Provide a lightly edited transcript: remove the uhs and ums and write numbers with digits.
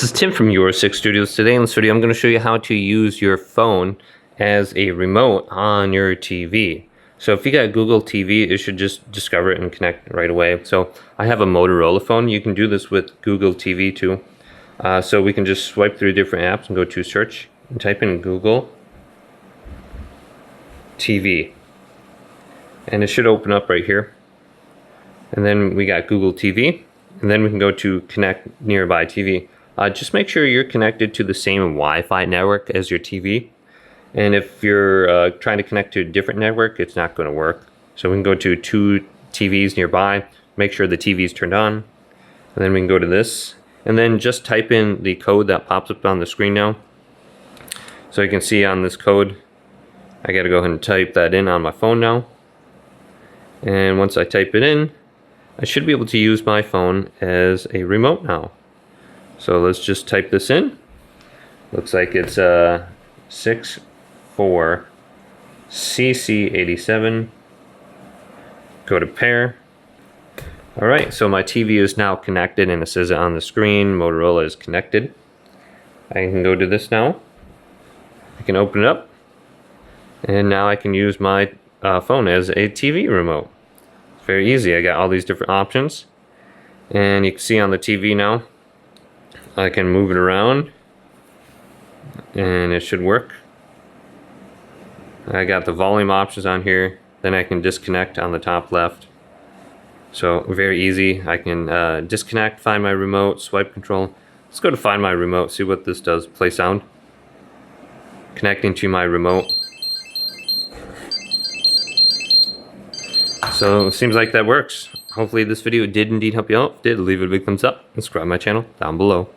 This is Tim from Your6 Studios. Today in this video I'm going to show you how to use your phone as a remote on your TV. So if you got Google TV, it should just discover it and connect right away. So I have a Motorola phone. You can do this with Google TV too. So we can just swipe through different apps and go to search and type in Google TV. And it should open up right here. And then we got Google TV. And then we can go to connect nearby TV. Just make sure you're connected to the same Wi-Fi network as your TV. And if you're trying to connect to a different network, it's not going to work. So we can go to two TVs nearby, make sure the TV is turned on. And then we can go to this. And then just type in the code that pops up on the screen now. So you can see on this code, I got to go ahead and type that in on my phone now. And once I type it in, I should be able to use my phone as a remote now. So let's just type this in. Looks like it's 64CC87. Go to pair. Alright, so my TV is now connected and it says it on the screen. Motorola is connected. I can go to this now. I can open it up. And now I can use my phone as a TV remote. It's very easy. I got all these different options. And you can see on the TV now, I can move it around and it should work. I got the volume options on here. Then I can disconnect on the top left. So very easy. I can disconnect, find my remote, swipe control. Let's go to find my remote, see what this does. Play sound. Connecting to my remote. So it seems like that works. Hopefully this video did indeed help you out. If it did, leave it a big thumbs up and subscribe to my channel down below.